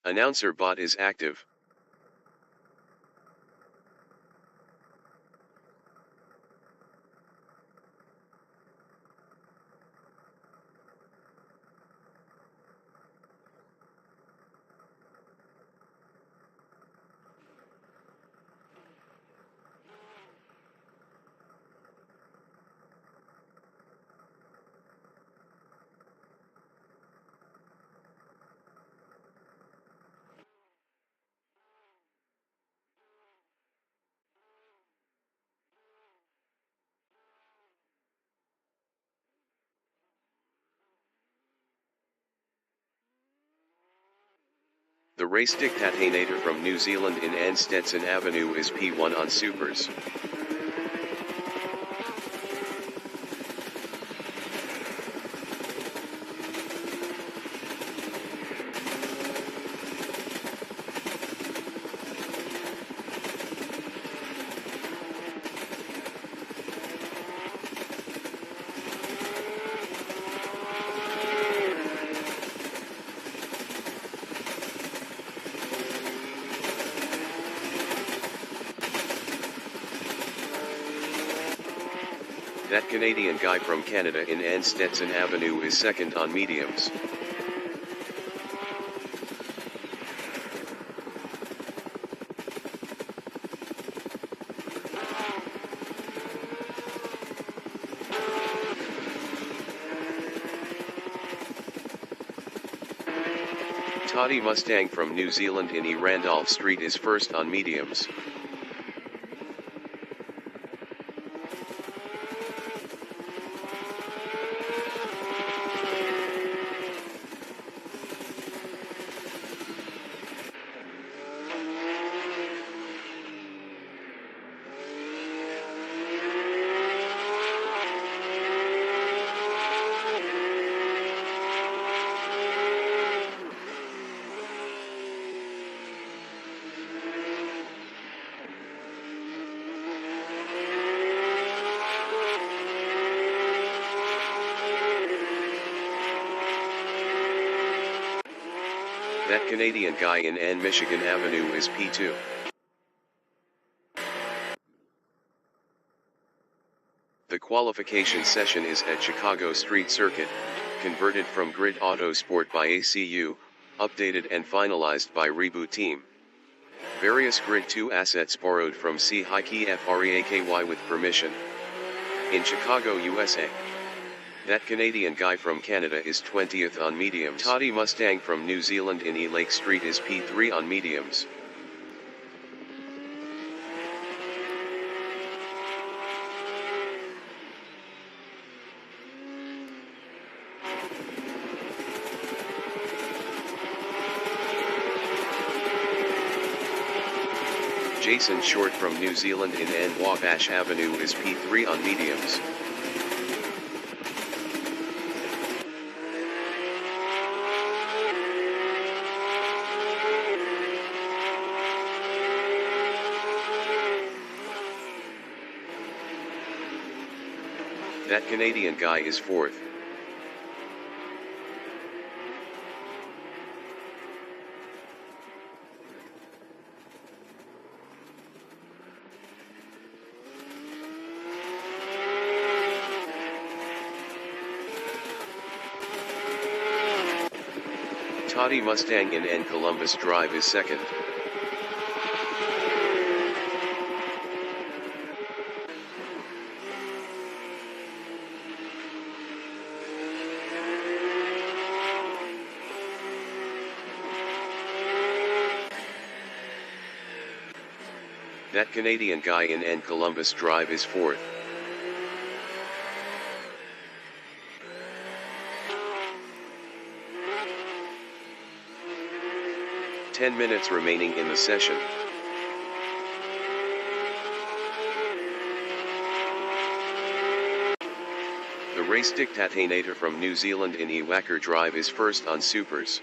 Announcer bot is active. The race dictator from New Zealand in Ann Stetson Avenue is P1 on Supers. That Canadian guy from Canada in Ann Stetson Avenue is second on mediums. Toddy Mustang from New Zealand in E. Randolph Street is first on mediums. That Canadian guy in Ann Michigan Avenue is P2. The qualification session is at Chicago Street Circuit, converted from Grid Autosport by ACU, updated and finalized by Reboot Team. Various Grid 2 assets borrowed from C-Hikey FREAKY with permission. In Chicago, USA. That Canadian guy from Canada is 20th on mediums. Toddy Mustang from New Zealand in E Lake Street is P3 on mediums. Jason Short from New Zealand in Ann Wabash Avenue is P3 on mediums. That Canadian guy is fourth. Toddy Mustang in N Columbus Drive is second. That Canadian guy in N Columbus Drive is fourth. Ten minutes remaining in the session. The race dictator from New Zealand in Ewacker Drive is first on Supers.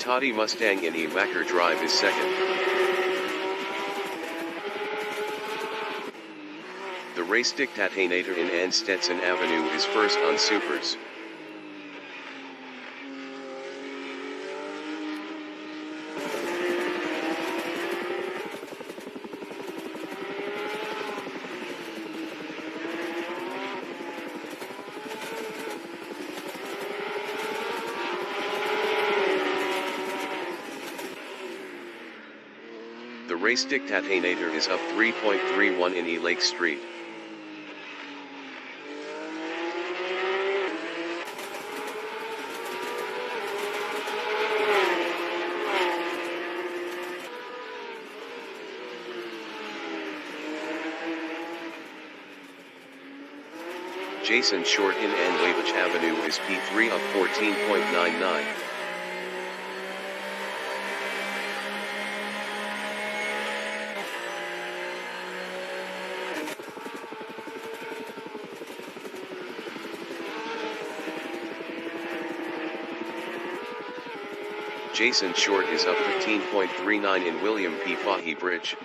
Toddy Mustang in Ewacker Drive is second. race dictator in Ann Stetson Avenue is first on Supers. The race dictator is up 3.31 in E Lake Street. Jason Short in Ann Lavich Avenue is P3 up 14.99. Jason Short is up 15.39 in William P. Fahey Bridge.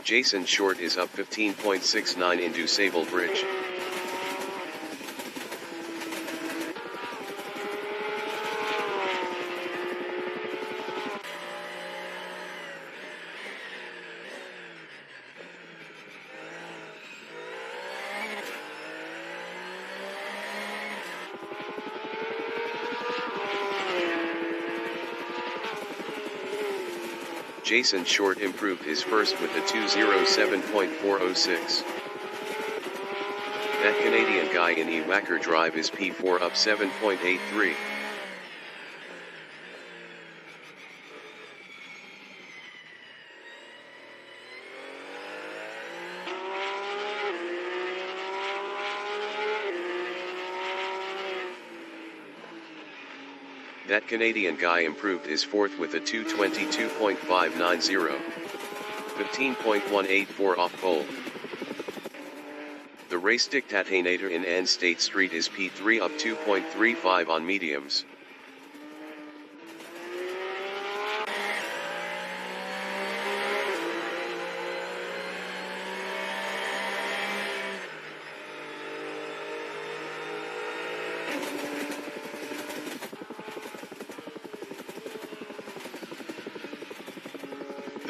Jason Short is up 15.69 in DuSable Bridge. Jason Short improved his first with a 2:07.406. That Canadian guy in E. Wacker Drive is P4 up 7.83. That Canadian guy improved his fourth with a 2:22.590. 15.184 off pole. The race dictator in Ann State Street is P3 up 2.35 on mediums.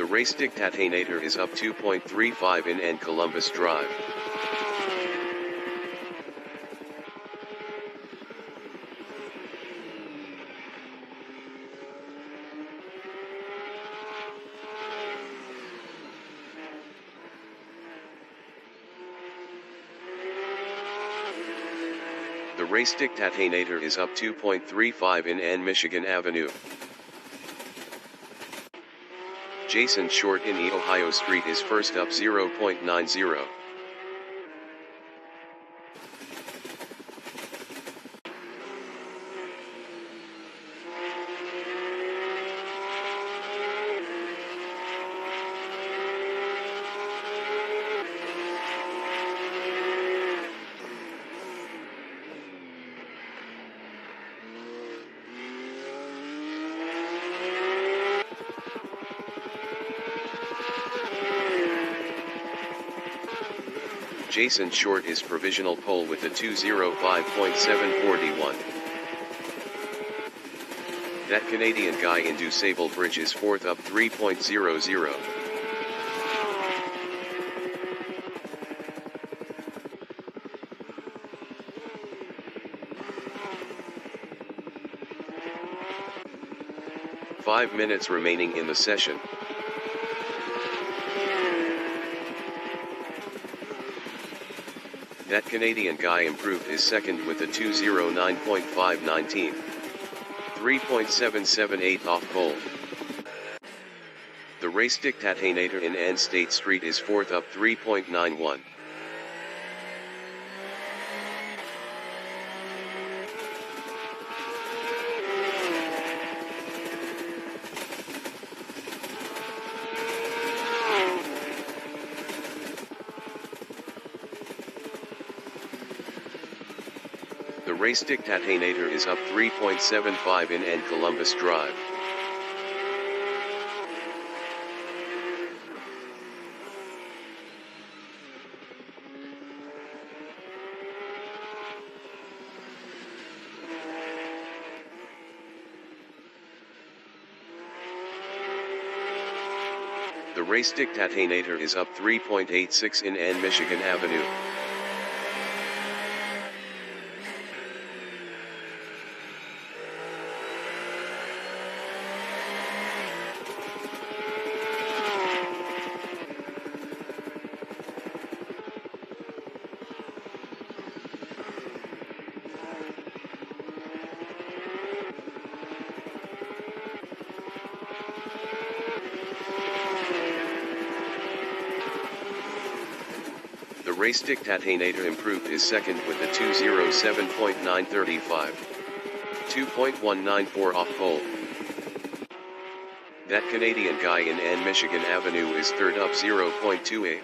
The race dictator is up 2.35 in Ann Columbus Drive. The race dictator is up 2.35 in Ann Michigan Avenue. Jason Short in E. Ohio Street is first up 0.90. Jason Short is provisional pole with a 2:05.741. That Canadian guy in DuSable Bridge is fourth up 3.00. Five minutes remaining in the session. That Canadian guy improved his second with a 2:09.519. 3.778 off pole. The race dictator in Ann State Street is fourth up 3.91. race dictator is up 3.75 in and Columbus Drive. The race dictator is up 3.86 in and Michigan Avenue. The race dictator improved is second with a 2:07.935. 2.194 off pole. That Canadian guy in and Michigan Avenue is third up 0.28.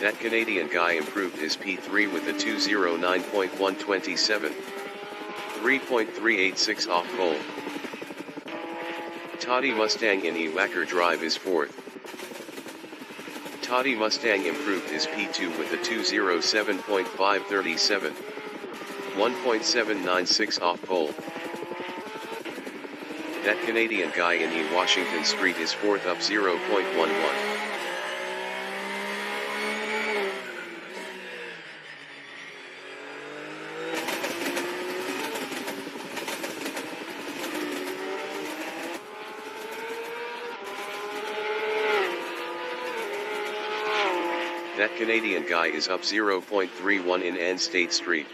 That Canadian guy improved his P3 with a 2:09.127. 3.386 off pole. Toddy Mustang in Ewacker Drive is fourth. Toddy Mustang improved his P2 with a 2:07.537. 1.796 off pole. That Canadian guy in E Washington Street is fourth up 0.11. That Canadian guy is up 0.31 in and State Street.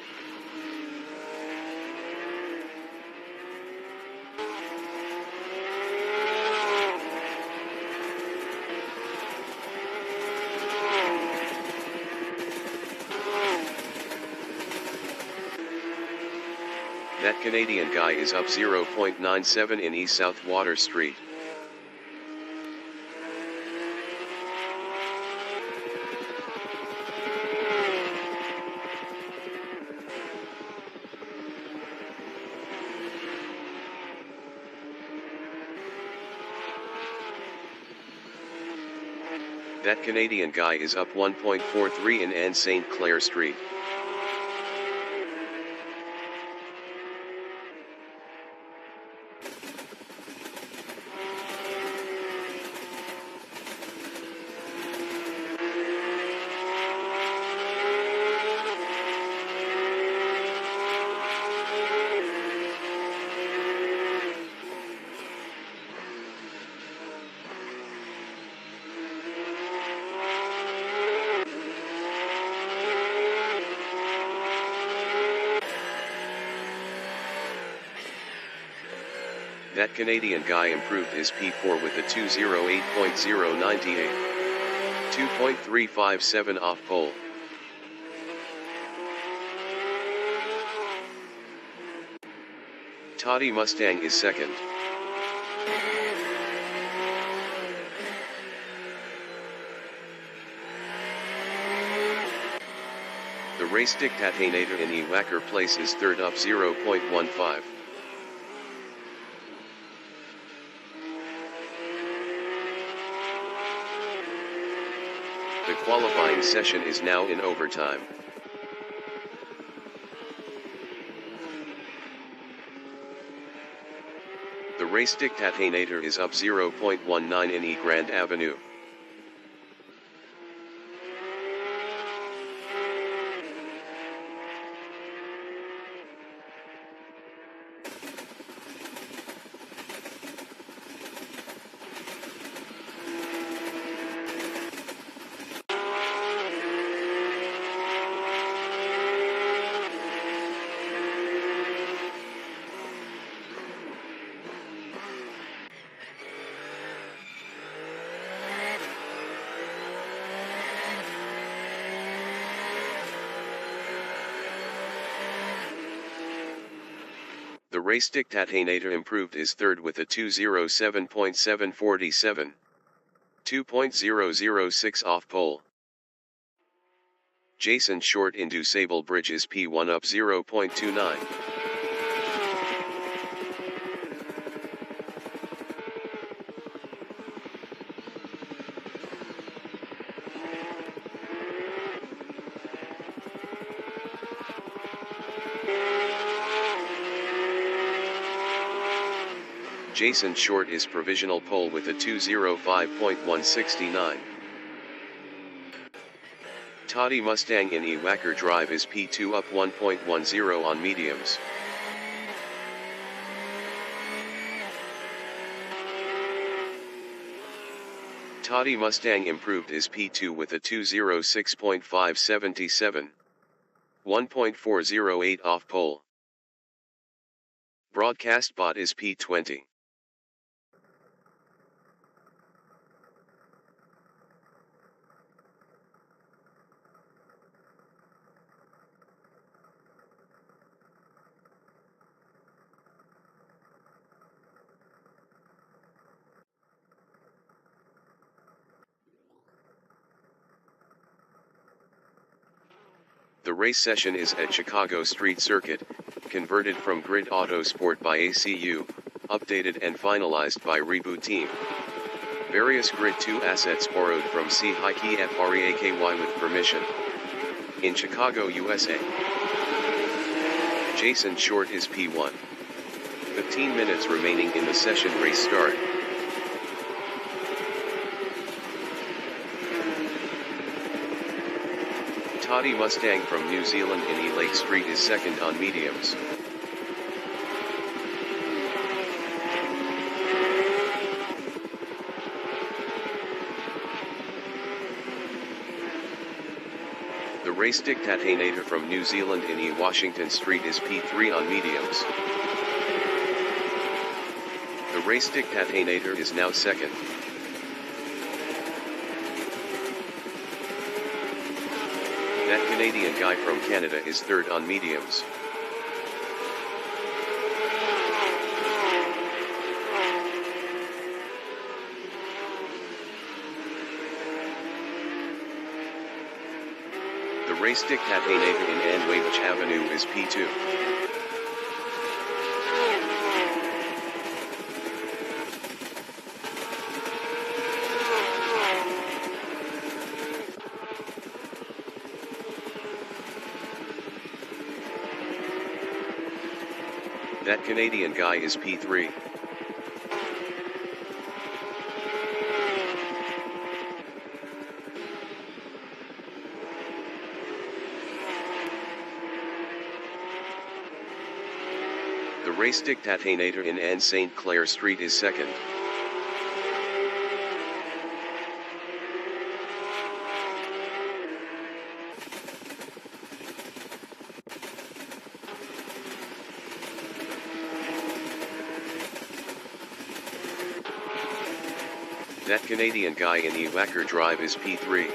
That Canadian guy is up 0.97 in East South Water Street. That Canadian guy is up 1.43 in and St. Clair Street. That Canadian guy improved his P4 with a 2:08.098. 2.357 off pole. Toddy Mustang is second. The race dictator in Ewacker Place is third up 0.15. The qualifying session is now in overtime. The race dictator is up 0.19 in E Grand Avenue. The race dictatinator improved is third with a 2:07.747. 2.006 off pole. Jason Short into Sable Bridge is P1 up 0.29. Jason Short is provisional pole with a 2:05.169. Toddy Mustang in Ewacker Drive is P2 up 1.10 on mediums. Toddy Mustang improved is P2 with a 2:06.577. 1.408 off pole. Broadcast bot is P20. The race session is at Chicago Street Circuit, converted from Grid Autosport by ACU, updated and finalized by Reboot Team. Various Grid 2 assets borrowed from C-Hikey FREAKY with permission. In Chicago, USA. Jason Short is P1. 15 minutes remaining in the session. Race start. Toddy Mustang from New Zealand in E-Lake Street is second on mediums. The race dictatinator from New Zealand in E Washington Street is P3 on mediums. The race dictatinator is now second. That Canadian guy from Canada is third on mediums. The race dictatinator in Anwavich Avenue is P2. That Canadian guy is P3. The race dictatinator in Anne St. Clair Street is second. That Canadian guy in Ewacker Drive is P3.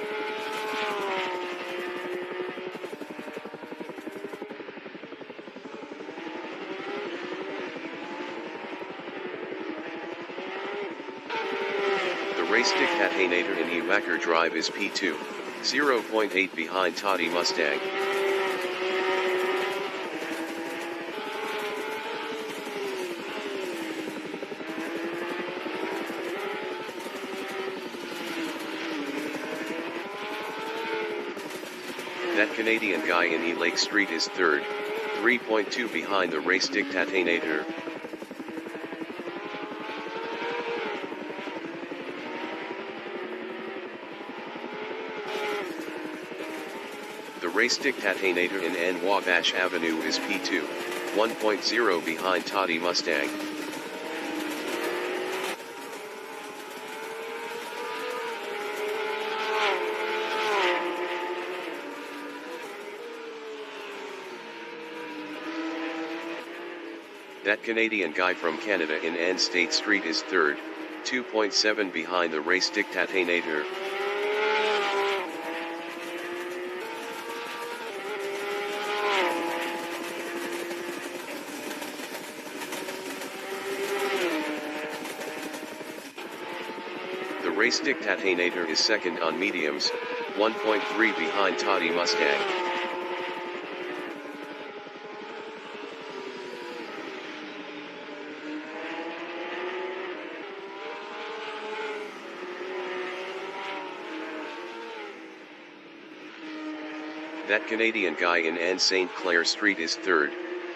The race dictatinator in Ewacker Drive is P2, 0.8 behind Toddy Mustang. That Canadian guy in E-Lake Street is third, 3.2 behind the race dictatinator. The race dictatinator in Anwabash Avenue is P2, 1.0 behind Toddy Mustang. That Canadian guy from Canada in Ann State Street is third, 2.7 behind the race dictatinator. race dictatinator is second on mediums, 1.3 behind Toddy Mustang. That Canadian guy in N St. Clair Street is third,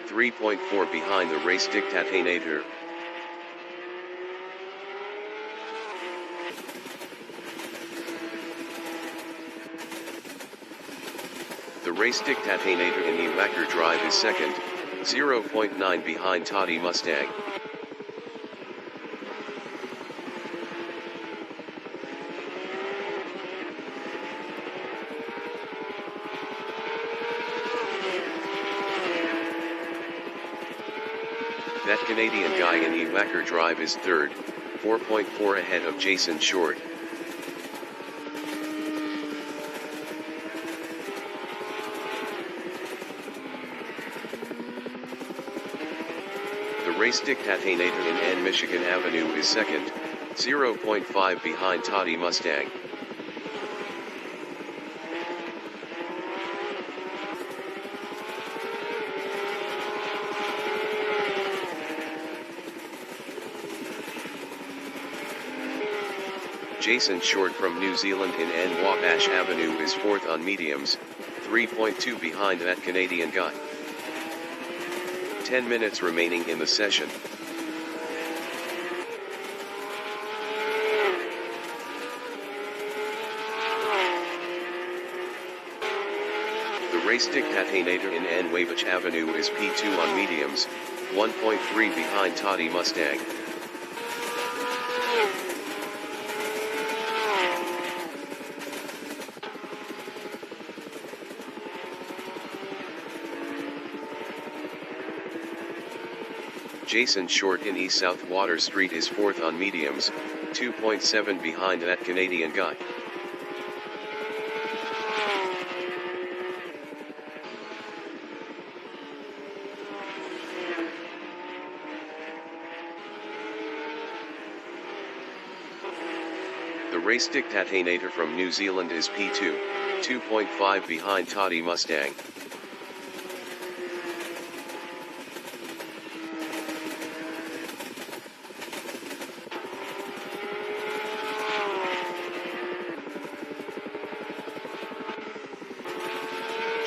3.4 behind the race dictatinator. The race dictatinator in Ewacker Drive is second, 0.9 behind Toddy Mustang. That Canadian guy in Ewacker Drive is third, 4.4 ahead of Jason Short. The race dictatinator in N Michigan Avenue is second, 0.5 behind Toddy Mustang. Jason Short from New Zealand in N Wabash Avenue is fourth on mediums, 3.2 behind that Canadian guy. 10 minutes remaining in the session. The race dictatinator in N Wabash Avenue is P2 on mediums, 1.3 behind Toddy Mustang. Jason Short in East South Water Street is fourth on mediums, 2.7 behind that Canadian guy. The race dictatinator from New Zealand is P2, 2.5 behind Toddy Mustang.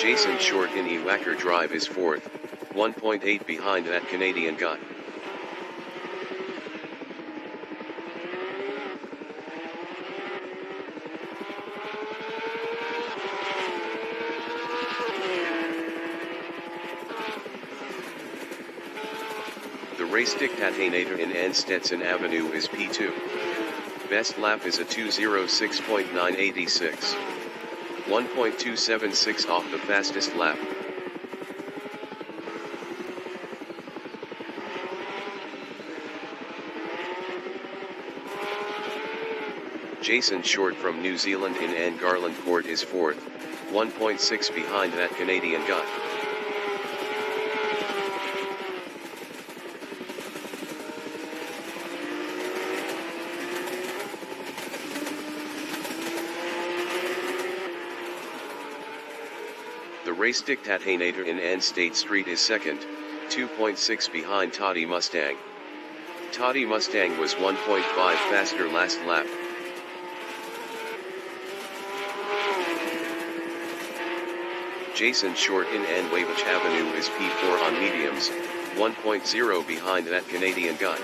Jason Short in Ewacker Drive is fourth, 1.8 behind that Canadian guy. The race dictatinator in N Stetson Avenue is P2. Best lap is a 2:06.986. 1.276 off the fastest lap. Jason Short from New Zealand in N Garland Court is fourth, 1.6 behind that Canadian guy. The race dictatinator in N State Street is second, 2.6 behind Toddy Mustang. Toddy Mustang was 1.5 faster last lap. Jason Short in N Wabash Avenue is P4 on mediums, 1.0 behind that Canadian guy.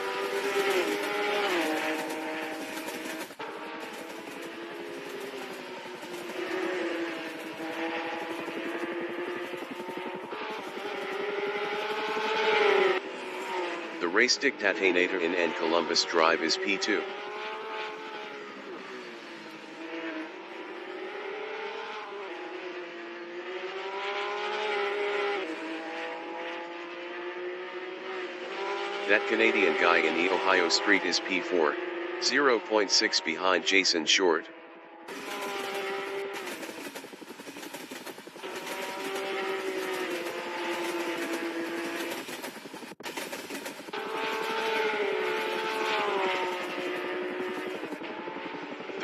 The race dictatinator in N Columbus Drive is P2. That Canadian guy in the Ohio Street is P4, 0.6 behind Jason Short.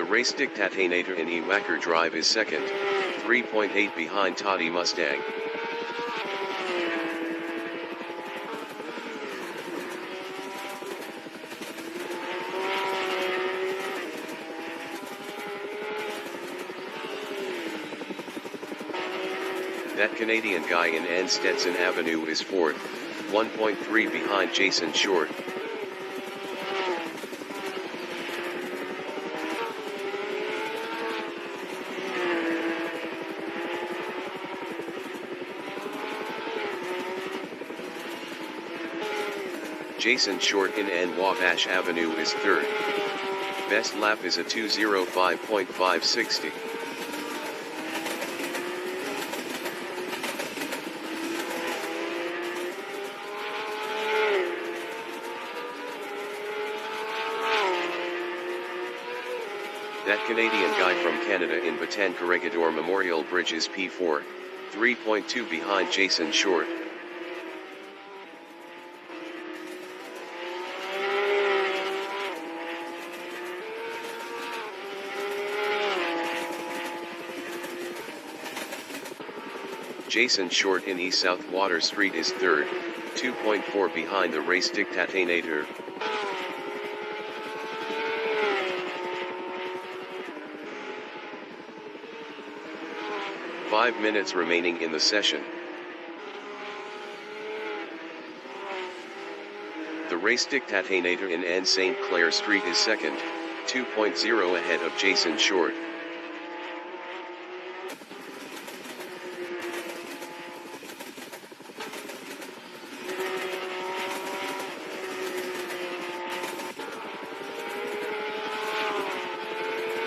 The race dictatinator in Ewacker Drive is second, 3.8 behind Toddy Mustang. That Canadian guy in Ann Stetson Avenue is fourth, 1.3 behind Jason Short. Jason Short in Ann Wabash Avenue is third. Best lap is a 2:05.560. That Canadian guy from Canada in Batan Corregidor Memorial Bridge is P4, 3.2 behind Jason Short. Jason Short in East South Water Street is third, 2.4 behind the race dictatinator. Five minutes remaining in the session. The race dictatinator in Anne St. Clair Street is second, 2.0 ahead of Jason Short.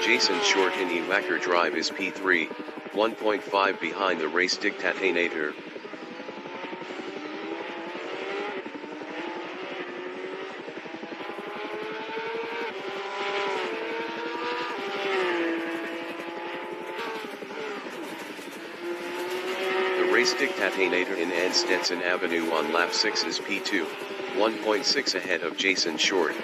Jason Short in Ewacker Drive is P3, 1.5 behind the race dictatinator. The race dictatinator in Ann Stetson Avenue on lap 6 is P2, 1.6 ahead of Jason Short.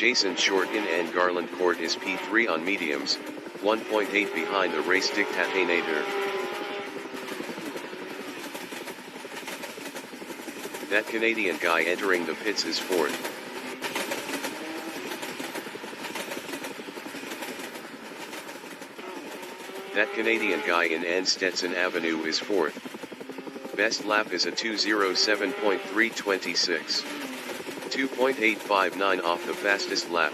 Jason Short in Ann Garland Court is P3 on mediums, 1.8 behind the race dictatinator. That Canadian guy entering the pits is fourth. That Canadian guy in Ann Stetson Avenue is fourth. Best lap is a 2:07.326. 2.859 off the fastest lap.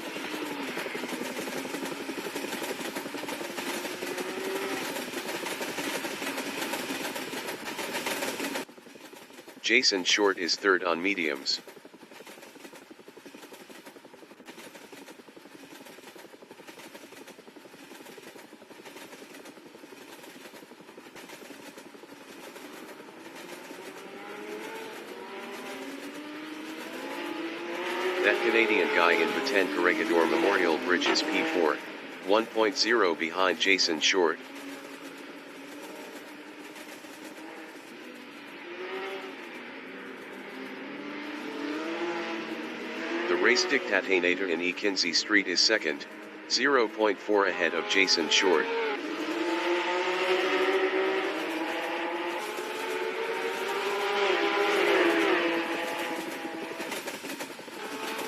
Jason Short is third on mediums. That Canadian guy in Batan Corregidor Memorial Bridge is P4, 1.0 behind Jason Short. The race dictatinator in E. Kinsey Street is second, 0.4 ahead of Jason Short.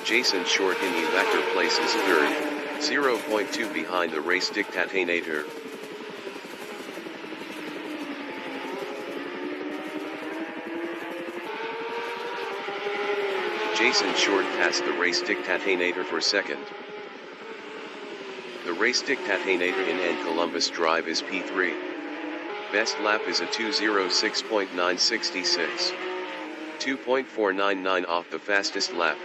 Jason Short in Ewacker Place is third, 0.2 behind the race dictatinator. Jason Short passed the race dictatinator for second. The race dictatinator in N. Columbus Drive is P3. Best lap is a 2:06.966. 2.499 off the fastest lap.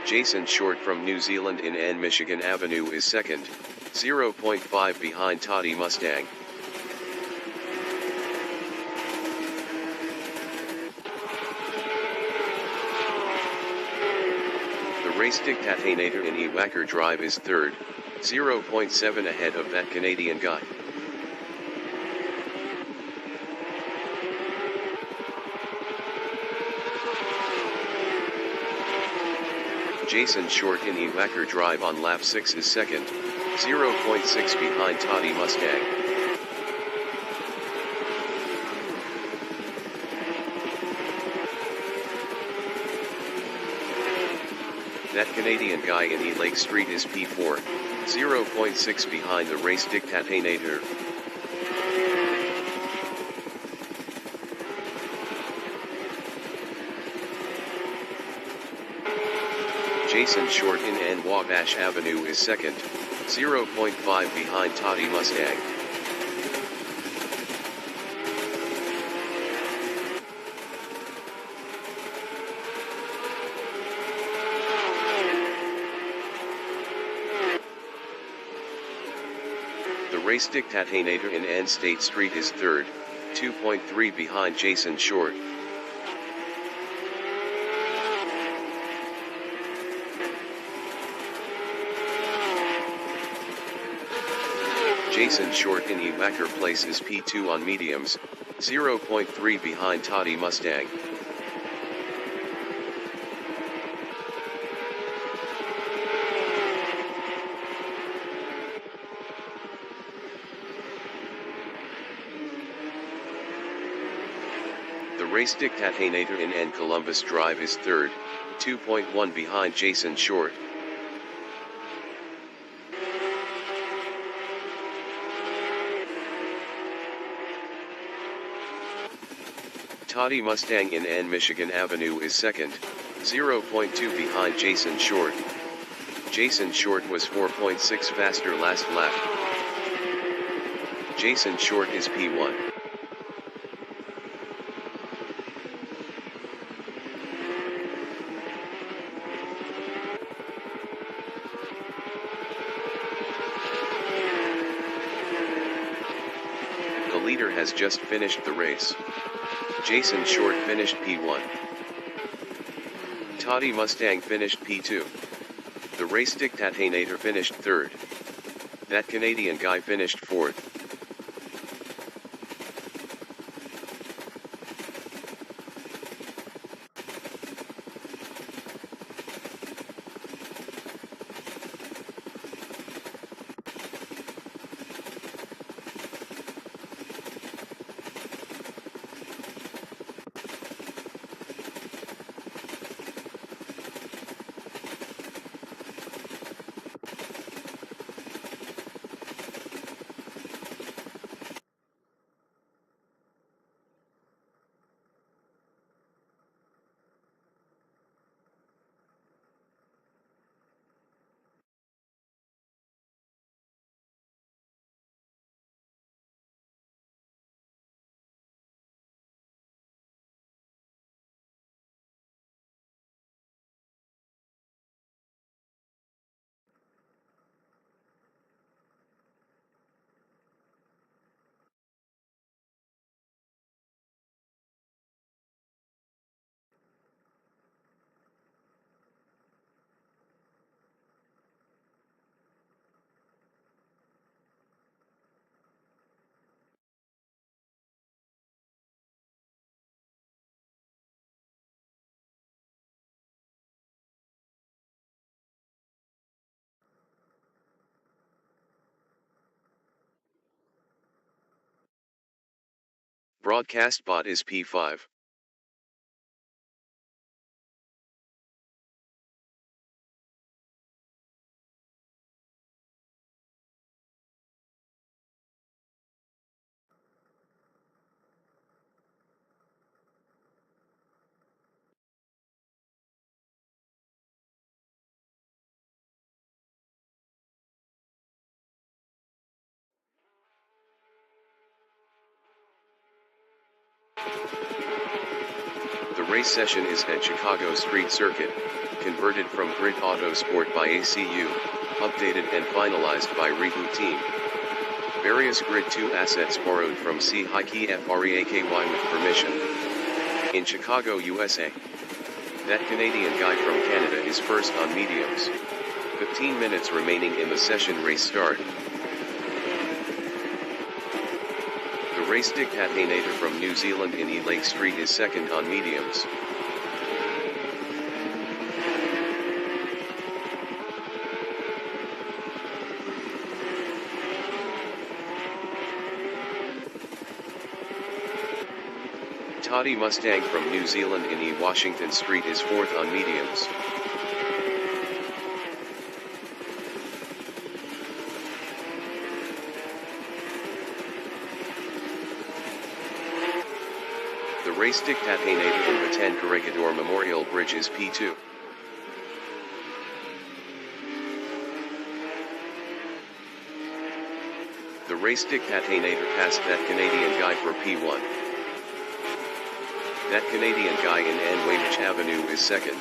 Jason Short from New Zealand in Ann Michigan Avenue is second, 0.5 behind Toddy Mustang. The race dictator in Ewacker Drive is third, 0.7 ahead of that Canadian guy. Jason Short in Ewacker Drive on lap 6 is second, 0.6 behind Toddy Mustang. That Canadian guy in E Lake Street is P4, 0.6 behind the race dictator. Jason Short in N Wabash Avenue is second, 0.5 behind Toddy Mustang. The race dictator in N State Street is third, 2.3 behind Jason Short. Jason Short in Ewacker Place is P2 on mediums, 0.3 behind Toddy Mustang. The race dictator in N Columbus Drive is third, 2.1 behind Jason Short. Toddy Mustang in N Michigan Avenue is second, 0.2 behind Jason Short. Jason Short was 4.6 faster last lap. Jason Short is P1. The leader has just finished the race. Jason Short finished P1. Toddy Mustang finished P2. The race dictator finished third. That Canadian guy finished fourth. Broadcast bot is P5. The race session is at Chicago Street Circuit, converted from Grid Autosport by ACU, updated and finalized by Reboot Team. Various Grid 2 assets borrowed from C-Hikey FREAKY with permission. In Chicago, USA. That Canadian guy from Canada is first on mediums. 15 minutes remaining in the session. Race start. The race dictator from New Zealand in E Lake Street is second on mediums. Toddy Mustang from New Zealand in E Washington Street is fourth on mediums. The race dictator in Bataan Corregidor Memorial Bridge is P2. The race dictator passed that Canadian guy for P1. That Canadian guy in Anwamich Avenue is second.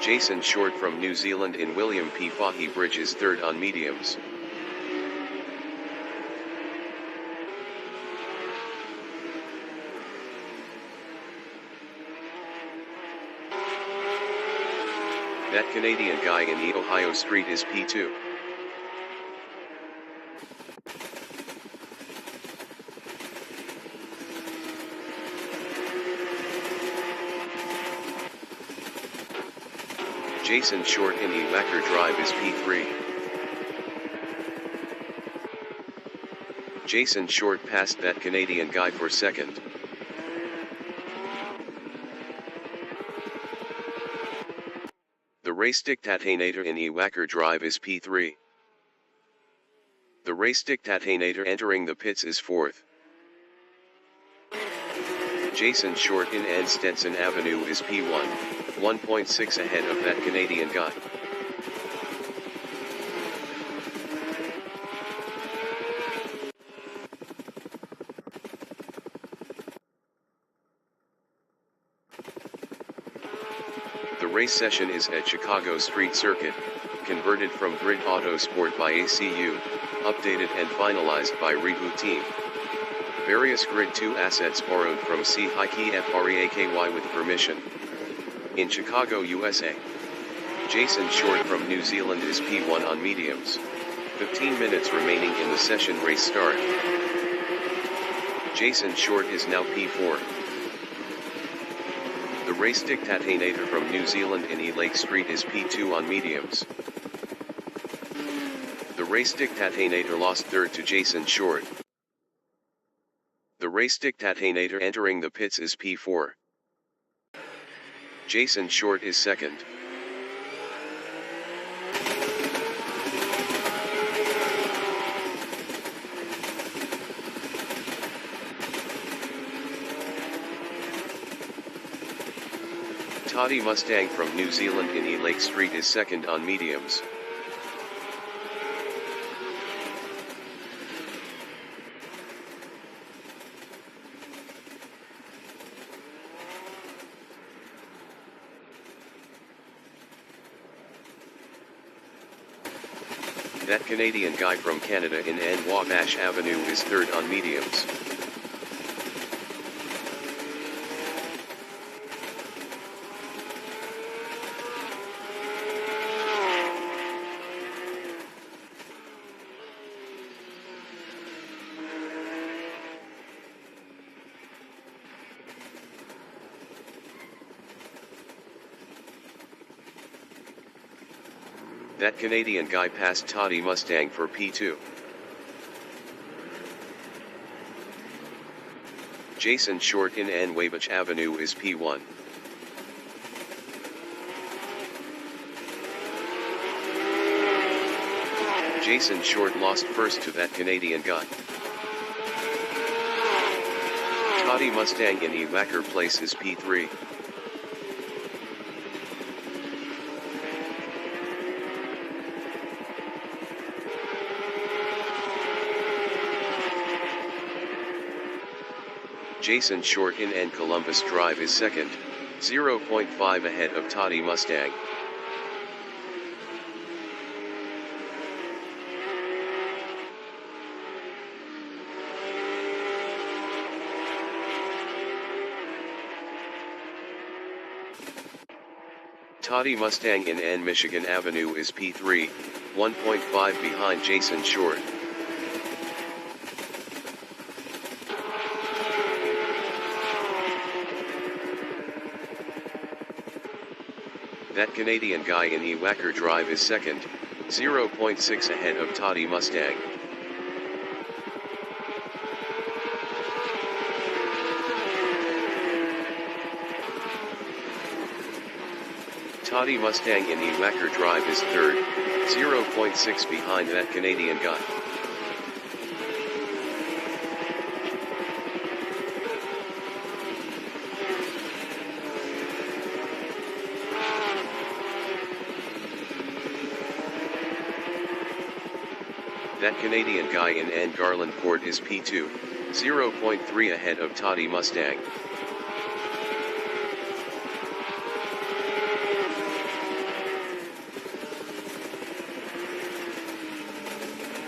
Jason Short from New Zealand in William P. Fahey Bridge is third on mediums. That Canadian guy in E Ohio Street is P2. Jason Short in E Wacker Drive is P3. Jason Short passed that Canadian guy for second. The race dictator in E Wacker Drive is P3. The race dictator entering the pits is fourth. Jason Short in N Stetson Avenue is P1, 1.6 ahead of that Canadian guy. The race session is at Chicago Street Circuit, converted from Grid Autosport by ACU, updated and finalized by Reboot Team. Various Grid 2 assets borrowed from C-Hikey FREAKY with permission. In Chicago, USA. Jason Short from New Zealand is P1 on mediums. 15 minutes remaining in the session. Race start. Jason Short is now P4. The race dictator from New Zealand in E Lake Street is P2 on mediums. The race dictator lost third to Jason Short. The race dictator entering the pits is P4. Jason Short is second. Toddy Mustang from New Zealand in E Lake Street is second on mediums. That Canadian guy from Canada in Anwamich Avenue is third on mediums. That Canadian guy passed Toddy Mustang for P2. Jason Short in Anwamich Avenue is P1. Jason Short lost first to that Canadian guy. Toddy Mustang in E Wacker Place is P3. Jason Short in N Columbus Drive is second, 0.5 ahead of Toddy Mustang. Toddy Mustang in N Michigan Avenue is P3, 1.5 behind Jason Short. That Canadian guy in Ewacker Drive is second, 0.6 ahead of Toddy Mustang. Toddy Mustang in Ewacker Drive is third, 0.6 behind that Canadian guy. That Canadian guy in N Garland Port is P2, 0.3 ahead of Toddy Mustang.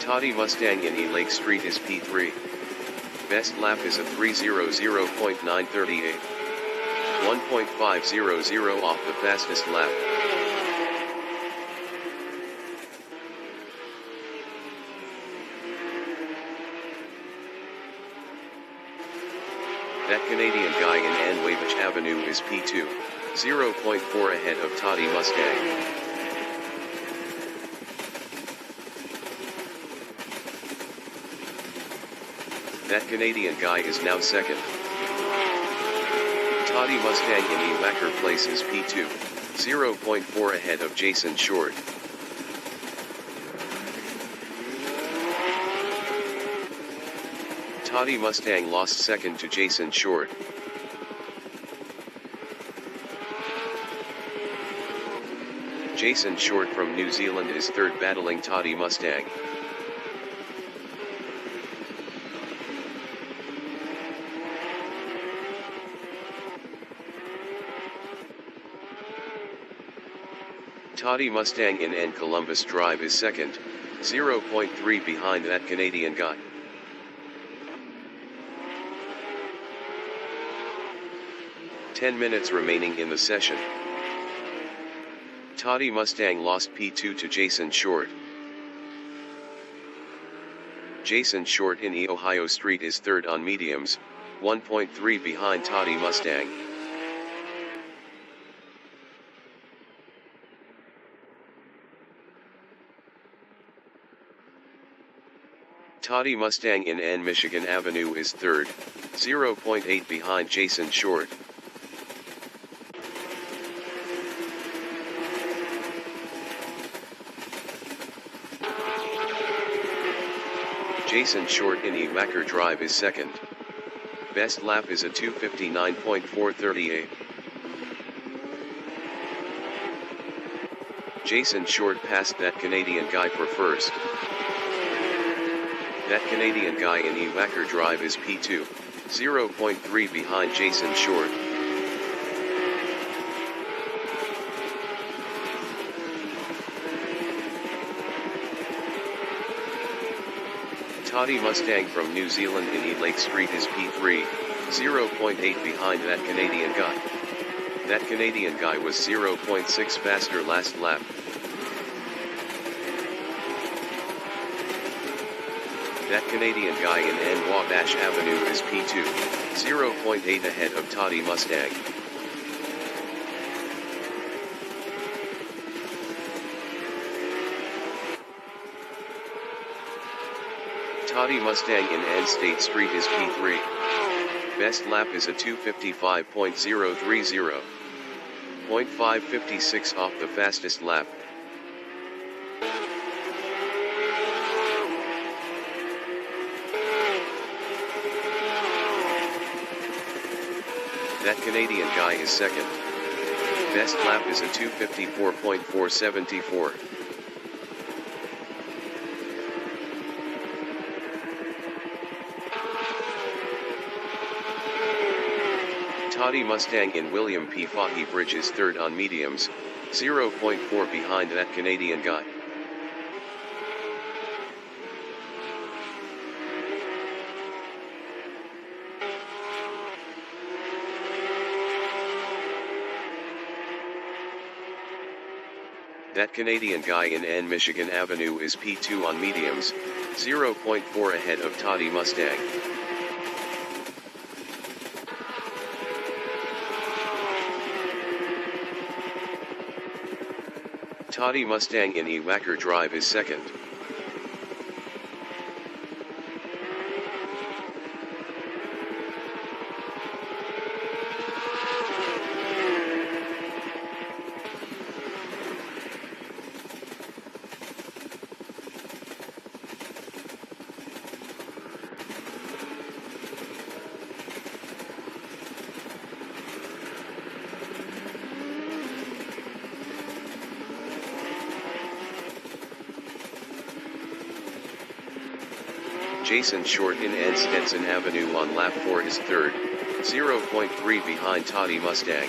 Toddy Mustang in E Lake Street is P3. Best lap is a 3:00.938. 1.500 off the fastest lap. That Canadian guy in N Wavich Avenue is P2, 0.4 ahead of Toddy Mustang. That Canadian guy is now second. Toddy Mustang in Ewacker Place is P2, 0.4 ahead of Jason Short. Toddy Mustang lost second to Jason Short. Jason Short from New Zealand is third battling Toddy Mustang. Toddy Mustang in N Columbus Drive is second, 0.3 behind that Canadian guy. Ten minutes remaining in the session. Toddy Mustang lost P2 to Jason Short. Jason Short in E Ohio Street is third on mediums, 1.3 behind Toddy Mustang. Toddy Mustang in N Michigan Avenue is third, 0.8 behind Jason Short. Jason Short in Ewacker Drive is second. Best lap is a 2:59.438. Jason Short passed that Canadian guy for first. That Canadian guy in Ewacker Drive is P2, 0.3 behind Jason Short. Toddy Mustang from New Zealand in E Lake Street is P3, 0.8 behind that Canadian guy. That Canadian guy was 0.6 faster last lap. That Canadian guy in N Wabash Avenue is P2, 0.8 ahead of Toddy Mustang. Toddy Mustang in N State Street is P3. Best lap is a 2:55.030. 0.556 off the fastest lap. That Canadian guy is second. Best lap is a 2:54.474. Toddy Mustang in William P. Fahey Bridge is third on mediums, 0.4 behind that Canadian guy. That Canadian guy in N Michigan Avenue is P2 on mediums, 0.4 ahead of Toddy Mustang. Toddy Mustang in E. Wacker Drive is second. Jason Short in N. Stetson Avenue on lap 4 is third, 0.3 behind Toddy Mustang.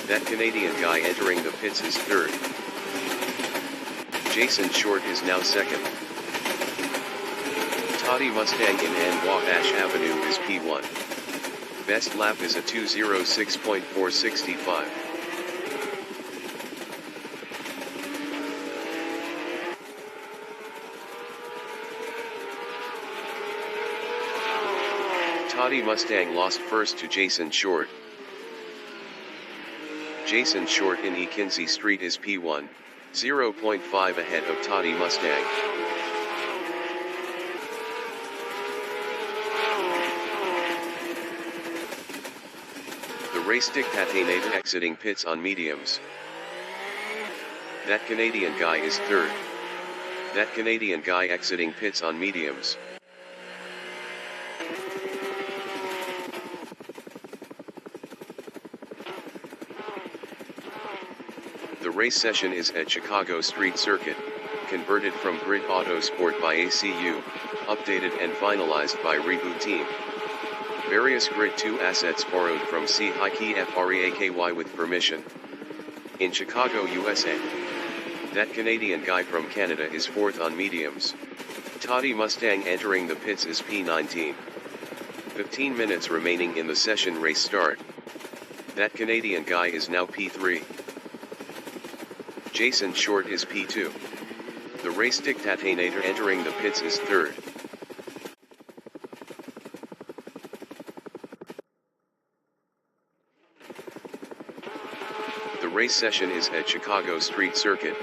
That Canadian guy entering the pits is third. Jason Short is now second. Toddy Mustang in N. Wabash Avenue is P1. Best lap is a 2:06.465. Toddy Mustang lost first to Jason Short. Jason Short in E. Kinsey Street is P1, 0.5 ahead of Toddy Mustang. The race dictator exiting pits on mediums. That Canadian guy is third. That Canadian guy exiting pits on mediums. The race session is at Chicago Street Circuit, converted from Grid Autosport by ACU, updated and finalized by Reboot Team. Various Grid 2 assets borrowed from C-Hikey Freaky with permission. In Chicago, USA. That Canadian guy from Canada is fourth on mediums. Toddy Mustang entering the pits is P19. 15 minutes remaining in the session race start. That Canadian guy is now P3. Jason Short is P2. The race dictator entering the pits is third. The race session is at Chicago Street Circuit,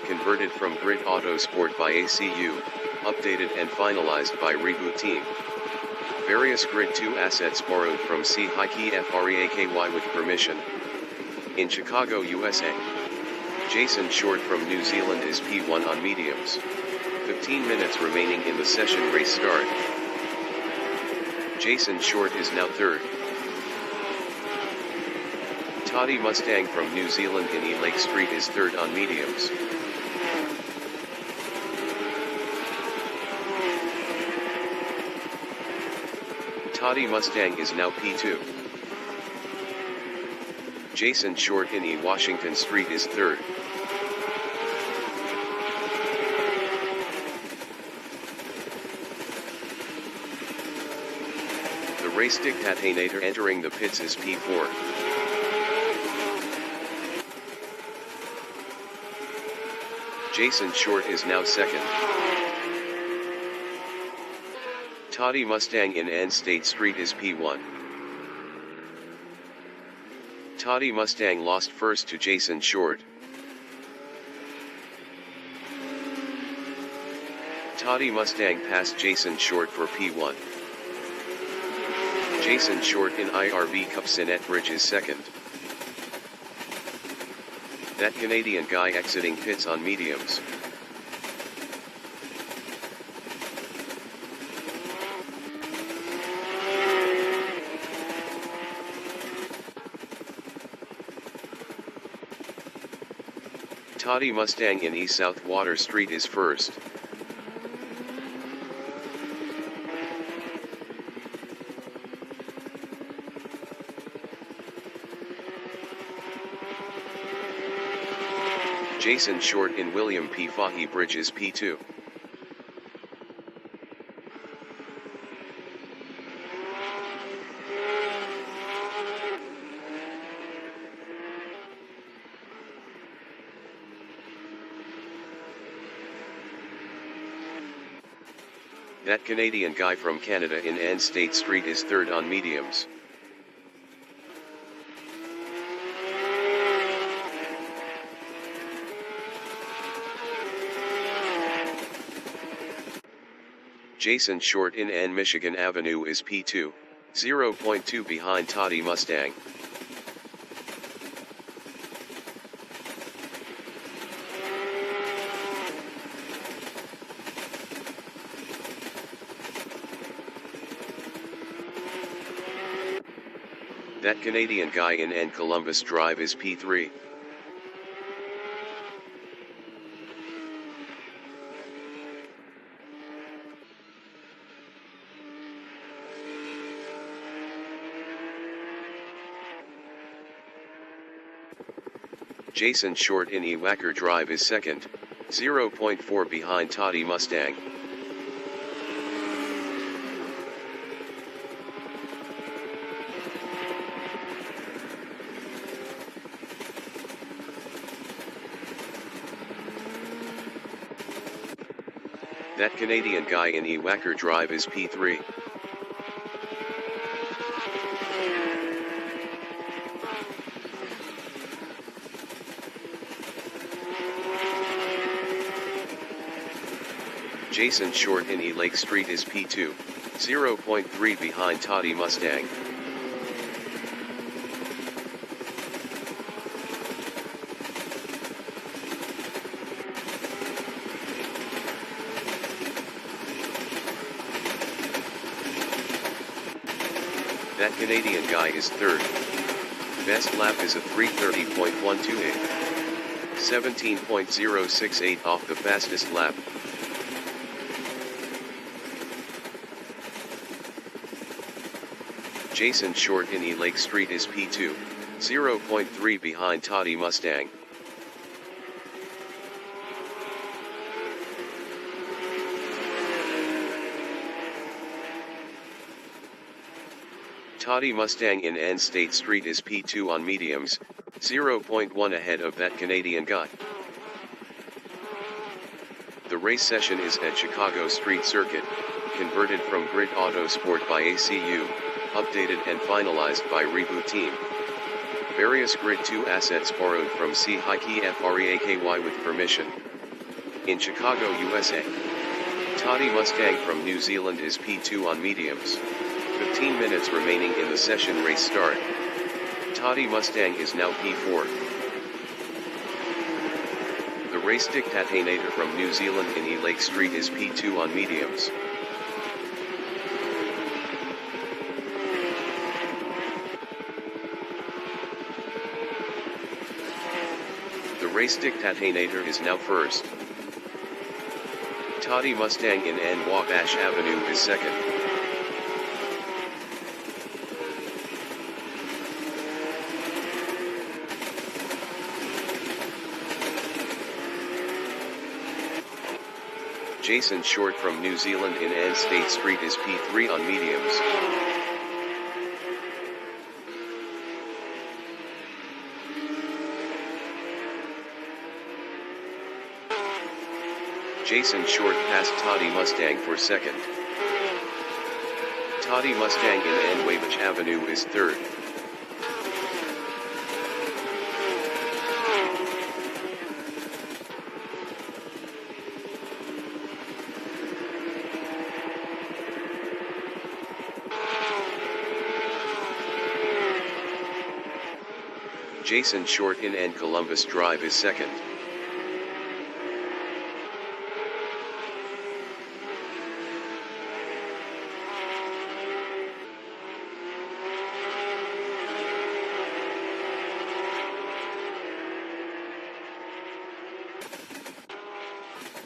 converted from Grid Autosport by ACU, updated and finalized by Reboot Team. Various Grid 2 assets borrowed from C-Hikey Freaky with permission. In Chicago, USA. Jason Short from New Zealand is P1 on mediums. 15 minutes remaining in the session race start. Jason Short is now third. Toddy Mustang from New Zealand in E. Lake Street is third on mediums. Toddy Mustang is now P2. Jason Short in E. Washington Street is third. The race dictator entering the pits is P4. Jason Short is now second. Toddy Mustang in N State Street is P1. Toddy Mustang lost first to Jason Short. Toddy Mustang passed Jason Short for P1. Jason Short in IRV Cup Sinet Bridge is second. That Canadian guy exiting pits on mediums. Toddy Mustang in East South Water Street is first. Jason Short in William P. Fahey Bridge is P2. That Canadian guy from Canada in Ann State Street is third on mediums. Jason Short in Ann Michigan Avenue is P2, 0.2 behind Toddy Mustang. That Canadian guy in Ann Columbus Drive is P3. Jason Short in Ewacker Drive is second, 0.4 behind Toddy Mustang. That Canadian guy in Ewacker Drive is P3. Jason Short in E Lake Street is P2, 0.3 behind Toddy Mustang. That Canadian guy is third. Best lap is a 3:30.128. 17.068 off the fastest lap. Jason Short in E Lake Street is P2, 0.3 behind Toddy Mustang. Toddy Mustang in Ann State Street is P2 on mediums, 0.1 ahead of that Canadian guy. The race session is at Chicago Street Circuit, converted from Grid Auto Sport by ACU, updated and finalized by Reboot Team. Various Grid 2 assets borrowed from C-Hikey FREAKY with permission. In Chicago, USA. Toddy Mustang from New Zealand is P2 on mediums. 15 minutes remaining in the session race start. Toddy Mustang is now P4. The race dictator from New Zealand in E Lake Street is P2 on mediums. The race dictator is now first. Toddy Mustang in Ann Wabash Avenue is second. Jason Short from New Zealand in Ann State Street is P3 on mediums. Jason Short passed Toddy Mustang for second. Toddy Mustang in Ann Wabash Avenue is third. Jason Short in Ann Columbus Drive is second.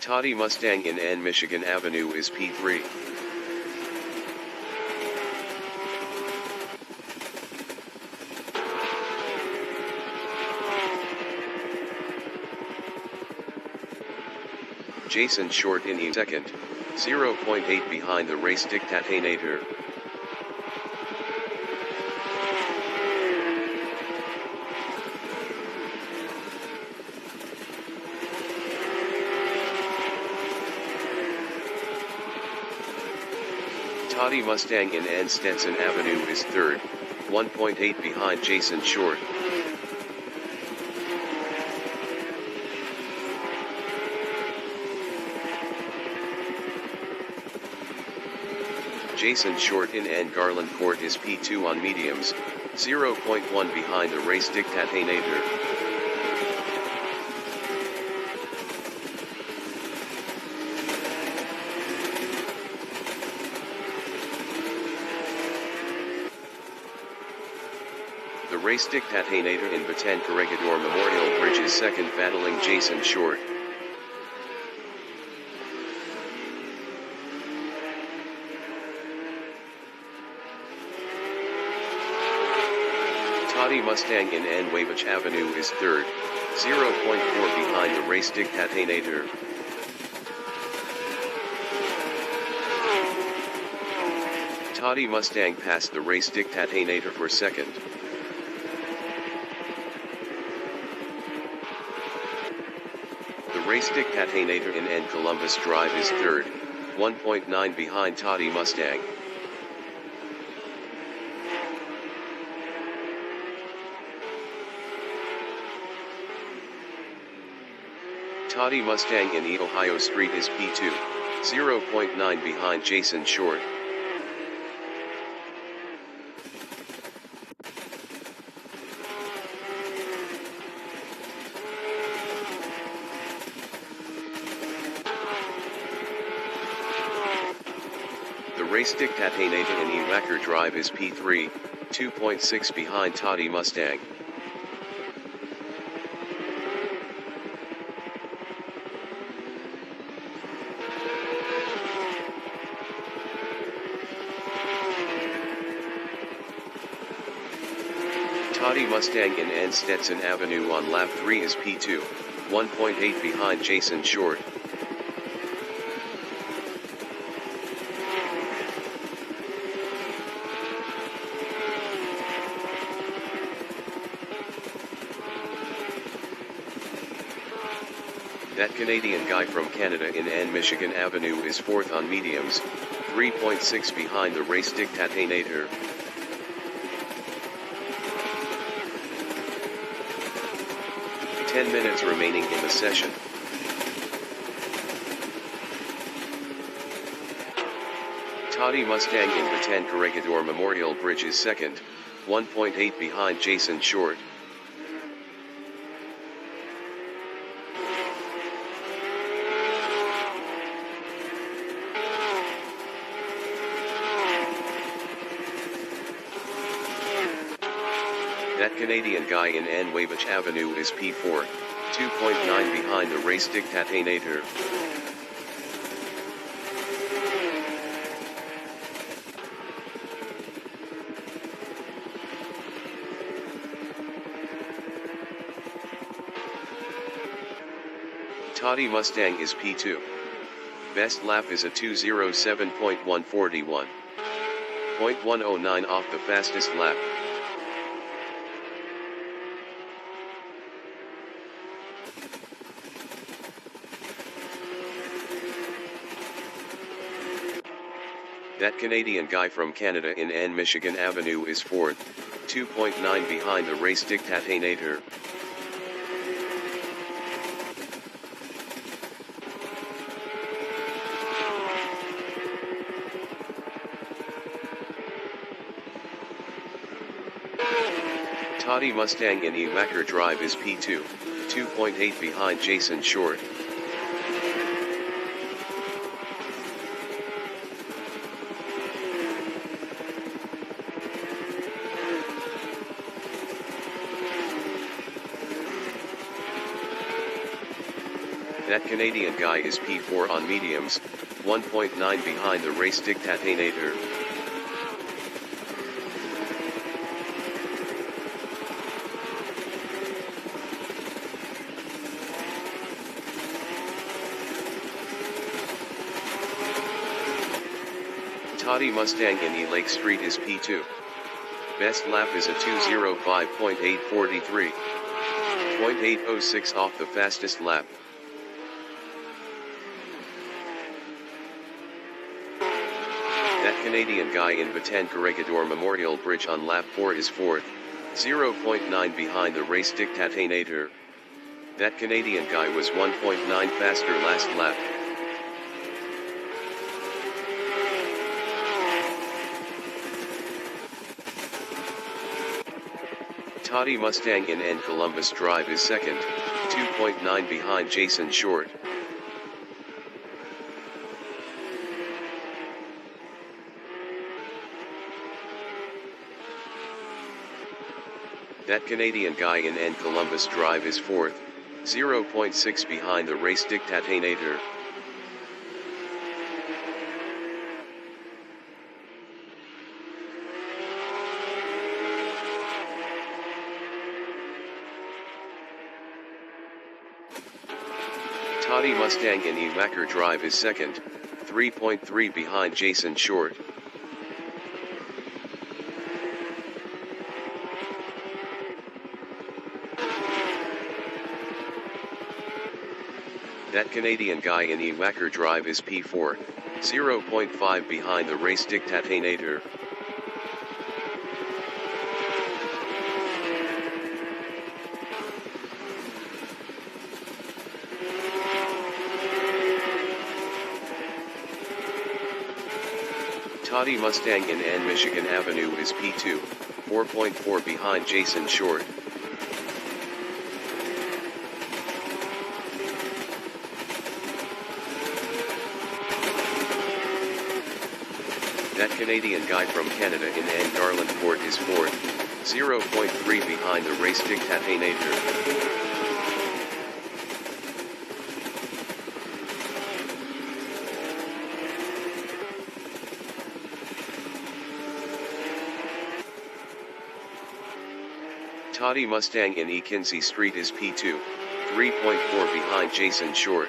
Toddy Mustang in Ann Michigan Avenue is P3. Jason Short in E second, 0.8 behind the race dictator. Toddy Mustang in N Stetson Avenue is third, 1.8 behind Jason Short. Jason Short in N Garland Court is P2 on mediums, 0.1 behind the race dictator. The race dictator in Baton Corregidor Memorial Bridge is second, battling Jason Short. Toddy Mustang in N Wavich Avenue is third, 0.4 behind the race dictator. Toddy Mustang passed the race dictator for second. The race dictator in N Columbus Drive is third, 1.9 behind Toddy Mustang. Toddy Mustang in E Ohio Street is P2, 0.9 behind Jason Short. The race dictator in E Wacker Drive is P3, 2.6 behind Toddy Mustang. Toddy Mustang in N Stetson Avenue on lap 3 is P2, 1.8 behind Jason Short. That Canadian guy from Canada in N Michigan Avenue is fourth on mediums, 3.6 behind the race dictator. Ten minutes remaining in the session. Toddy Mustang in Baton Corregidor Memorial Bridge is second, 1.8 behind Jason Short. That Canadian guy in N Wavich Avenue is P4, 2.9 behind the race dictator. Toddy Mustang is P2. Best lap is a 2:07.141. 0.109 off the fastest lap. That Canadian guy from Canada in N Michigan Avenue is fourth, 2.9 behind the race dictator. Toddy Mustang in E Wacker Drive is P2, 2.8 behind Jason Short. That Canadian guy is P4 on mediums, 1.9 behind the race dictator. Toddy Mustang in E Lake Street is P2. Best lap is a 2:05.843. 0.806 off the fastest lap. That Canadian guy in Batan Corregidor Memorial Bridge on lap 4 is 4th, 0.9 behind the race dictator. That Canadian guy was 1.9 faster last lap. Toddy Mustang in N Columbus Drive is second, 2.9 behind Jason Short. That Canadian guy in N Columbus Drive is fourth, 0.6 behind the race dictator. Toddy Mustang in Ewacker Drive is second, 3.3 behind Jason Short. That Canadian guy in Ewacker Drive is P4, 0.5 behind the race dictator. Toddy Mustang in Ann Michigan Avenue is P2, 4.4 behind Jason Short. That Canadian guy from Canada in Anne Garland Court is fourth, 0.3 behind the race dictator. Toddy Mustang in E Kinsey Street is P2, 3.4 behind Jason Short.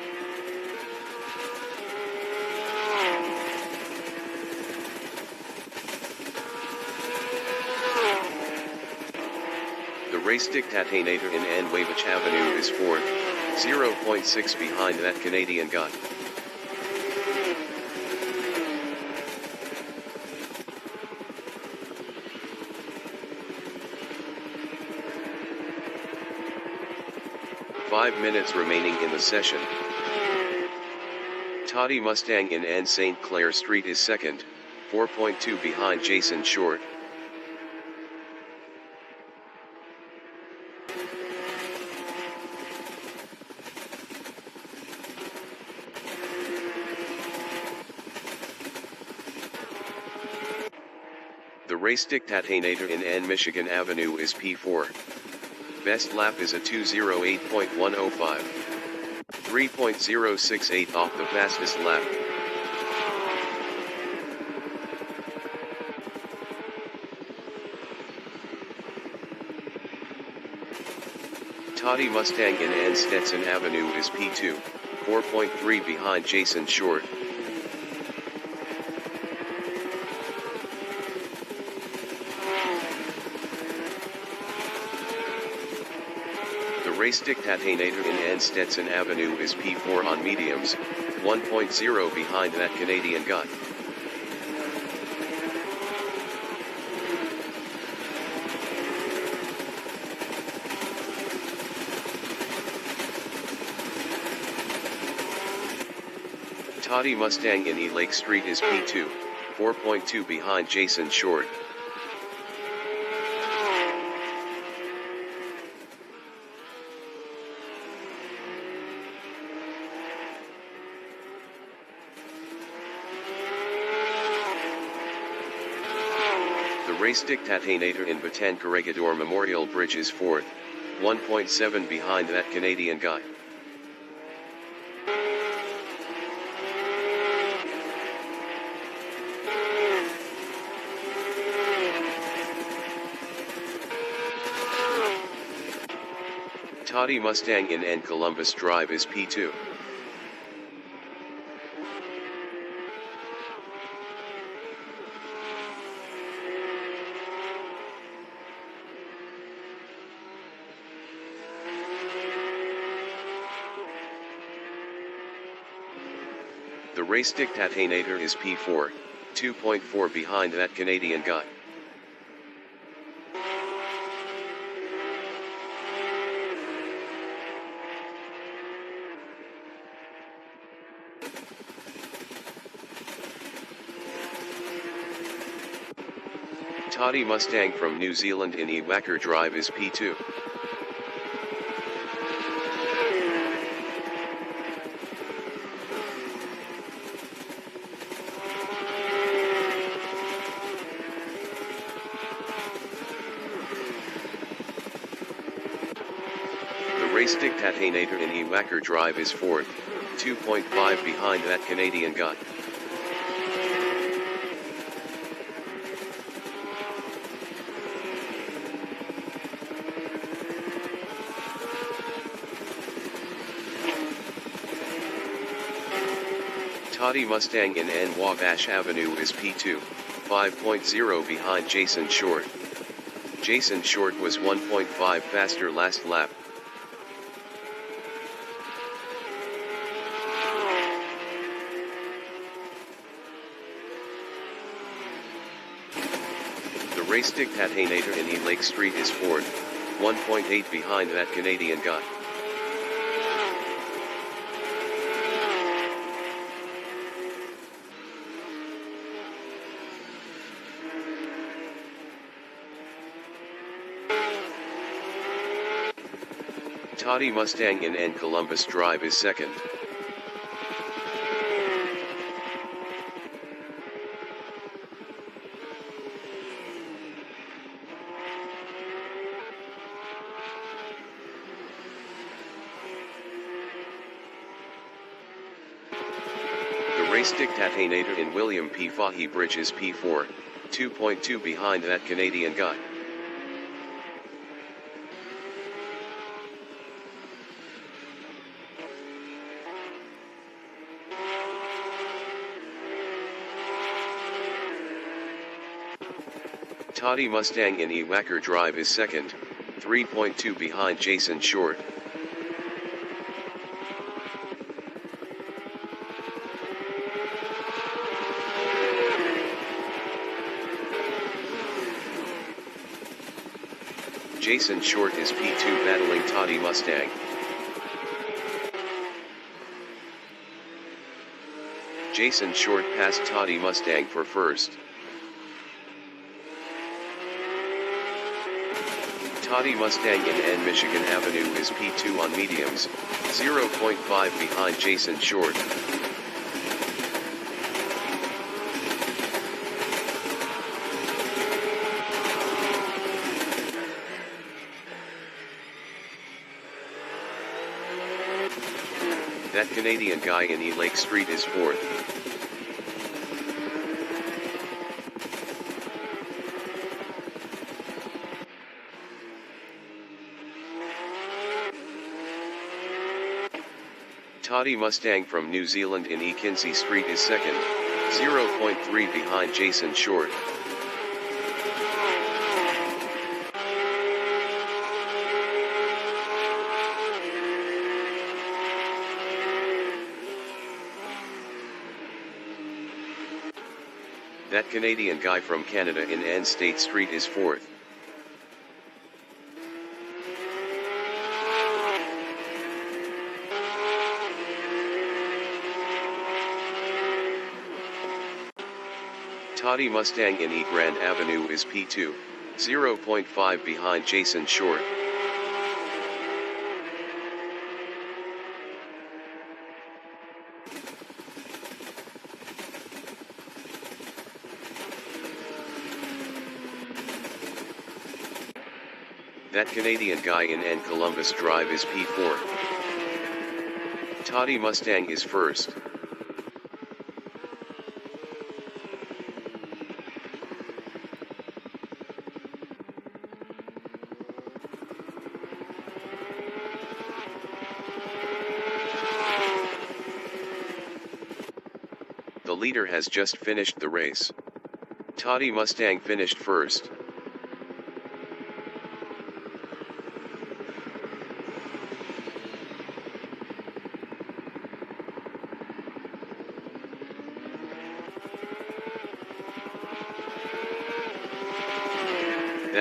The race dictator in Ann Wavich Avenue is fourth, 0.6 behind that Canadian guy. Five minutes remaining in the session. Toddy Mustang in Anne St. Clair Street is second, 4.2 behind Jason Short. The race dictator in Ann Michigan Avenue is P4. Best lap is a 2:08.105. 3.068 off the fastest lap. Toddy Mustang in Ann Stetson Avenue is P2, 4.3 behind Jason Short. The race dictator in Ann Stetson Avenue is P4 on mediums, 1.0 behind that Canadian guy. Toddy Mustang in E Lake Street is P2, 4.2 behind Jason Short. The race dictator in Batan Corregidor Memorial Bridge is fourth, 1.7 behind that Canadian guy. Toddy Mustang in N Columbus Drive is P2. The race dictator is P4, 2.4 behind that Canadian guy. Toddy Mustang from New Zealand in Ewacker Drive is P2. The race dictator in Ewacker Drive is 4th, 2.5 behind that Canadian guy. Toddy Mustang in Wabash Avenue is P2, 5.0 behind Jason Short. Jason Short was 1.5 faster last lap. The race dictator in E Lake Street is 4th, 1.8 behind that Canadian guy. Toddy Mustang in Columbus Drive is 2nd. The race dictator in William P. Fahey Bridge is P4, 2.2 behind that Canadian guy. Toddy Mustang in Ewacker Drive is 2nd, 3.2 behind Jason Short. Jason Short is P2 battling Toddy Mustang. Jason Short passed Toddy Mustang for 1st. Toddy Mustang in Michigan Avenue is P2 on mediums, 0.5 behind Jason Short. That Canadian guy in E Lake Street is 4th. Toddy Mustang from New Zealand in E Kinsey Street is 2nd, 0.3 behind Jason Short. That Canadian guy from Canada in N State Street is 4th. Toddy Mustang in E Grand Avenue is P2, 0.5 behind Jason Short. That Canadian guy in Columbus Drive is P4. Toddy Mustang is 1st. The leader has just finished the race. Toddy Mustang finished 1st.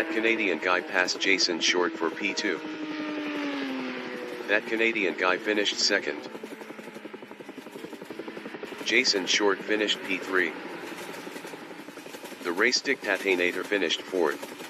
That Canadian guy passed Jason Short for P2. That Canadian guy finished second. Jason Short finished P3. The race dictator finished fourth.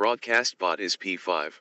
Broadcast bot is P5.